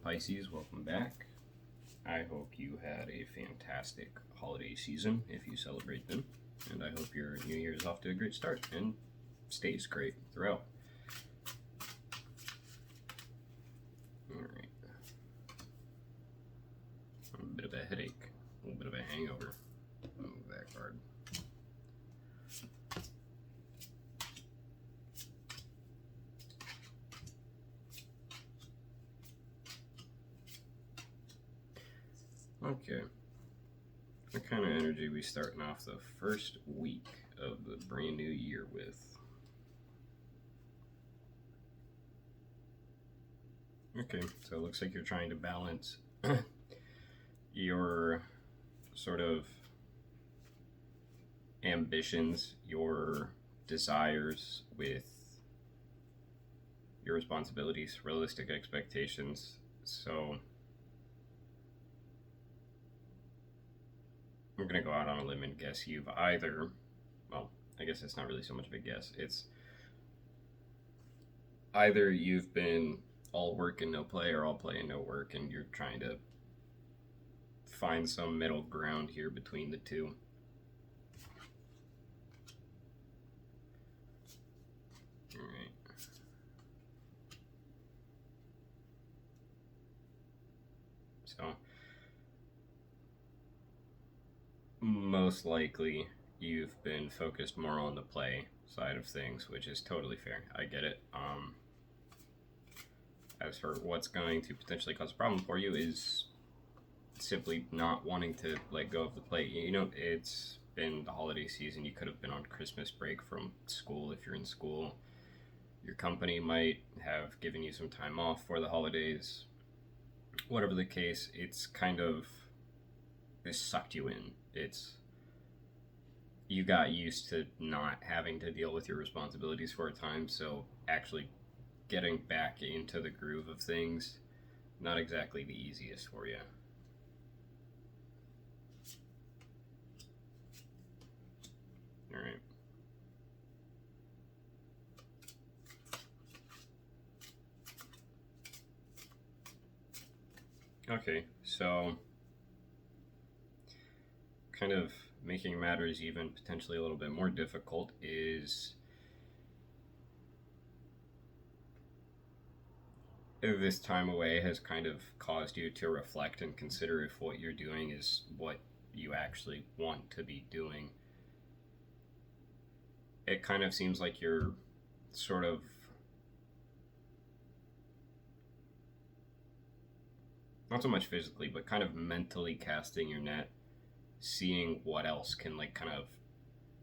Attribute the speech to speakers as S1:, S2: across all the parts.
S1: Pisces, welcome back. I hope you had a fantastic holiday season if you celebrate them, and I hope your new year is off to a great start and stays great throughout. Alright. A bit of a headache, a little bit of a hangover. Move that card. Okay, what kind of energy we starting off the first week of the brand new year with? Okay, so it looks like you're trying to balance your sort of ambitions, your desires with your responsibilities, realistic expectations. So I'm going to go out on a limb and guess you've either, well, I guess it's not really so much of a guess. It's either you've been all work and no play, or all play and no work, and you're trying to find some middle ground here between the two. Alright. So most likely you've been focused more on the play side of things, which is totally fair. I get it. As for what's going to potentially cause a problem for you is simply not wanting to let go of the play. You know, it's been the holiday season. You could have been on Christmas break from school if you're in school. Your company might have given you some time off for the holidays. Whatever the case, it's kind of, it sucked you in. You got used to not having to deal with your responsibilities for a time, so actually getting back into the groove of things, not exactly the easiest for you. All right. Okay, so kind of making matters even potentially a little bit more difficult is this time away has kind of caused you to reflect and consider if what you're doing is what you actually want to be doing. It kind of seems like you're sort of not so much physically, but kind of mentally casting your net, seeing what else can, like, kind of,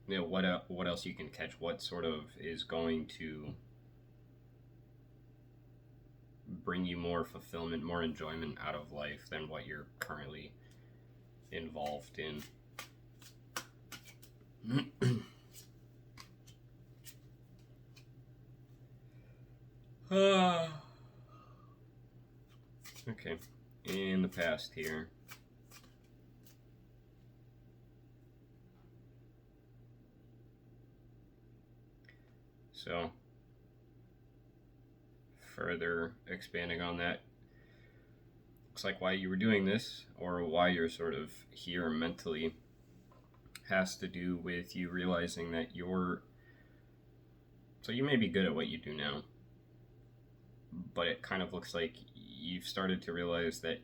S1: you know, what else you can catch, what sort of is going to bring you more fulfillment, more enjoyment out of life than what you're currently involved in. Okay, in the past here, so further expanding on that, looks like why you were doing this, or why you're sort of here mentally, has to do with you realizing that so you may be good at what you do now, but it kind of looks like you've started to realize that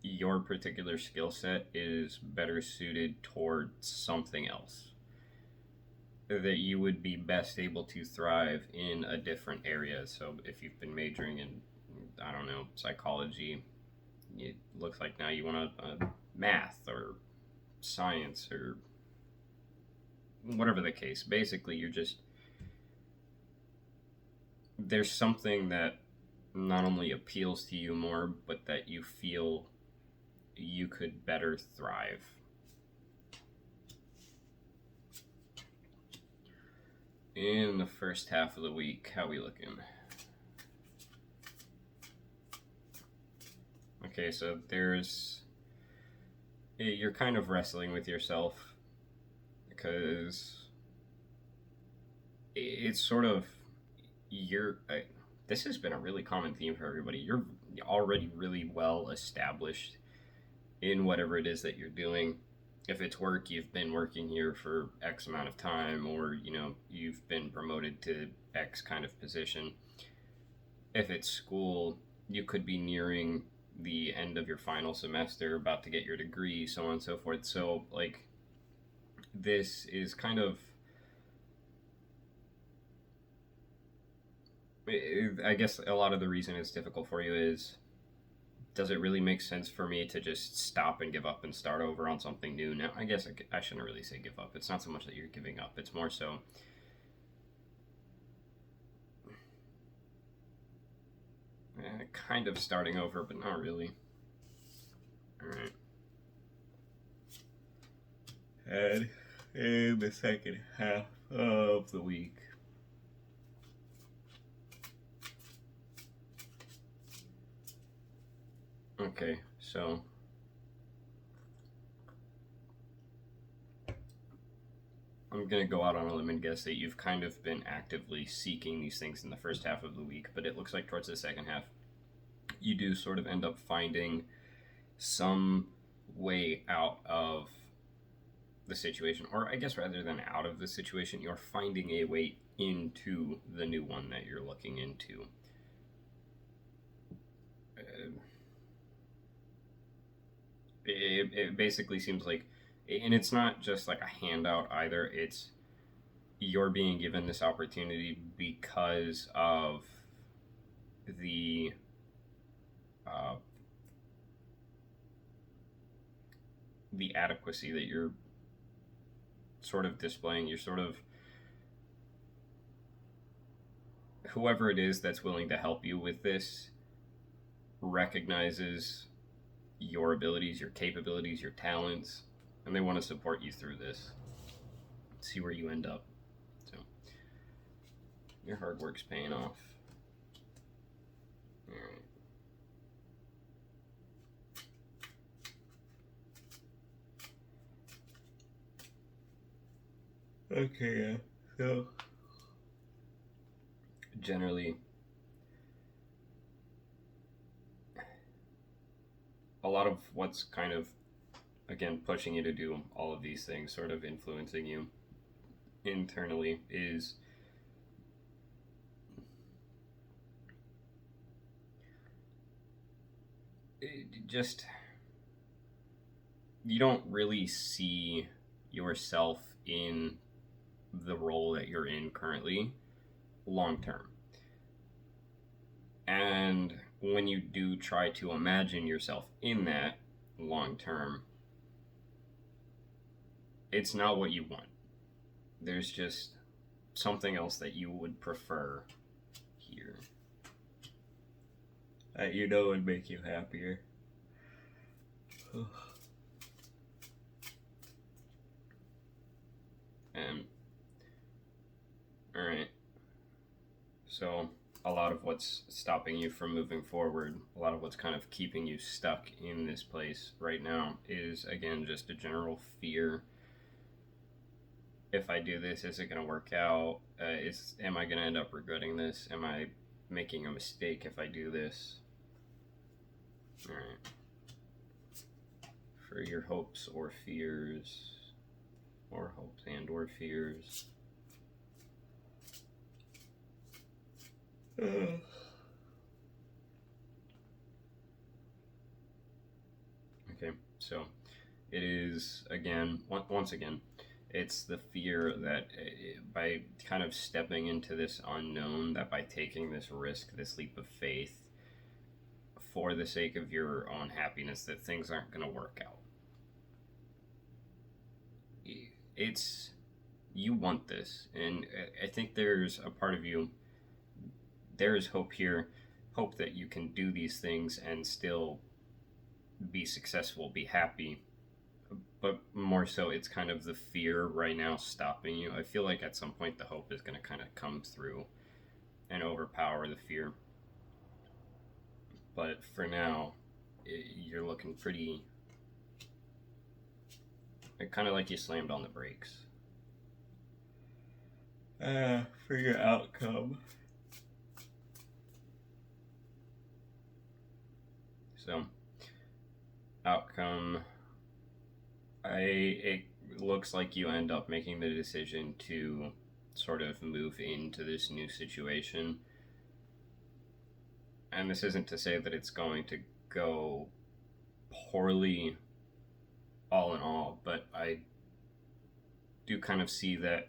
S1: your particular skill set is better suited towards something else, that you would be best able to thrive in a different area. So if you've been majoring in, I don't know, psychology, it looks like now you want a math or science or whatever the case. Basically, there's something that not only appeals to you more, but that you feel you could better thrive. In the first half of the week, how we looking? Okay, so you're kind of wrestling with yourself, because it's sort of this has been a really common theme for everybody. You're already really well established in whatever it is that you're doing. If it's work, you've been working here for X amount of time, or you've been promoted to X kind of position. If it's school, you could be nearing the end of your final semester, about to get your degree, so on and so forth. So, like, this is kind of, I guess a lot of the reason it's difficult for you is, does it really make sense for me to just stop and give up and start over on something new now? I guess I shouldn't really say give up. It's not so much that you're giving up. It's more so kind of starting over, but not really. All right. And in the second half of the week, okay, so I'm going to go out on a limb and guess that you've kind of been actively seeking these things in the first half of the week, but it looks like towards the second half, you do sort of end up finding some way out of the situation, or I guess rather than out of the situation, you're finding a way into the new one that you're looking into. It basically seems like, and it's not just like a handout either, it's you're being given this opportunity because of the the adequacy that you're sort of displaying. You're sort of, whoever it is that's willing to help you with this recognizes your abilities, your capabilities, your talents, and they want to support you through this. See where you end up. So your hard work's paying off. All right. Okay, yeah. So generally, a lot of what's kind of, again, pushing you to do all of these things, sort of influencing you internally, is just, you don't really see yourself in the role that you're in currently long term. And when you do try to imagine yourself in that long term, it's not what you want. There's just something else that you would prefer here, that would make you happier. Alright. So a lot of what's stopping you from moving forward, a lot of what's kind of keeping you stuck in this place right now is, again, just a general fear. If I do this, is it going to work out? Am I going to end up regretting this? Am I making a mistake if I do this? Alright. For your hopes or fears, or hopes and or fears. Okay, so it is, again, once again, it's the fear that by kind of stepping into this unknown, that by taking this risk, this leap of faith, for the sake of your own happiness, that things aren't going to work out. It's, you want this, and I think there's a part of you, there is hope here, hope that you can do these things and still be successful, be happy, but more so it's kind of the fear right now stopping you. I feel like at some point the hope is going to kind of come through and overpower the fear, but for now you're looking pretty, kind of like you slammed on the brakes for your outcome. So, outcome, it looks like you end up making the decision to sort of move into this new situation. And this isn't to say that it's going to go poorly all in all, but I do kind of see that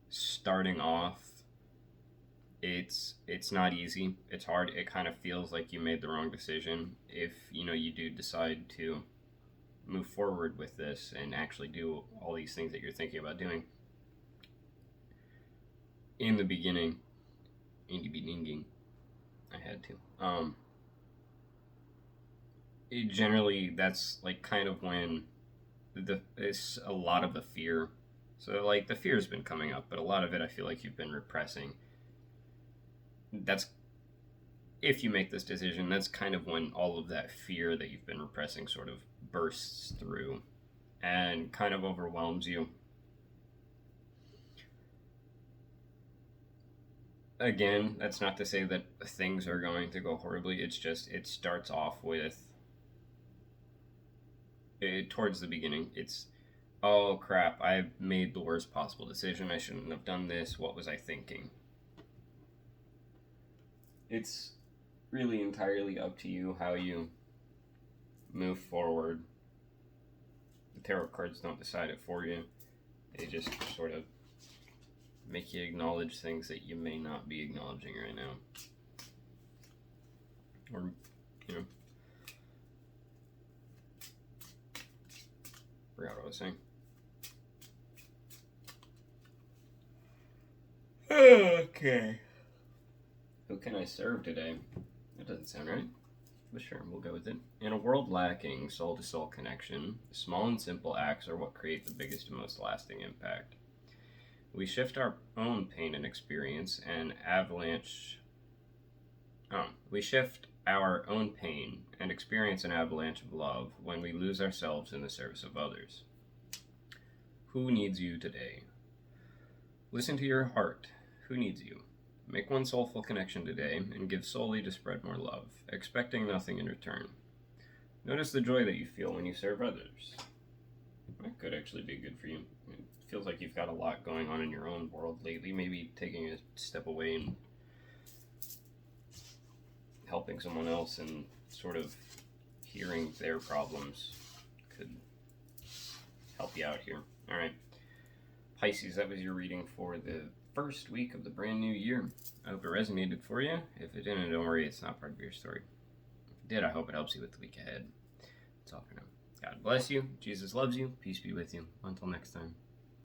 S1: starting off, it's not easy. It's hard. It kind of feels like you made the wrong decision if you do decide to move forward with this and actually do all these things that you're thinking about doing. In the beginning, I had to. Generally, that's like kind of when it's a lot of the fear. So like the fear's been coming up, but a lot of it I feel like you've been repressing. That's if you make this decision, that's kind of when all of that fear that you've been repressing sort of bursts through and kind of overwhelms you. Again, that's not to say that things are going to go horribly. It's just it starts off with towards the beginning. It's, oh crap, I made the worst possible decision. I shouldn't have done this. What was I thinking? It's really entirely up to you how you move forward. The tarot cards don't decide it for you. They just sort of make you acknowledge things that you may not be acknowledging right now. Or, forgot what I was saying. Okay. Who can I serve today? That doesn't sound right. But sure, we'll go with it. In a world lacking soul-to-soul connection, small and simple acts are what create the biggest and most lasting impact. We shift our own pain and experience and avalanche... we shift our own pain and experience an avalanche of love when we lose ourselves in the service of others. Who needs you today? Listen to your heart. Who needs you? Make one soulful connection today and give solely to spread more love, expecting nothing in return. Notice the joy that you feel when you serve others. That could actually be good for you. It feels like you've got a lot going on in your own world lately. Maybe taking a step away and helping someone else and sort of hearing their problems could help you out here. All right. Pisces, that was your reading for the first week of the brand new year. I hope it resonated for you. If it didn't, don't worry, it's not part of your story. If it did, I hope it helps you with the week ahead. That's all for now. God bless you. Jesus loves you. Peace be with you. Until next time.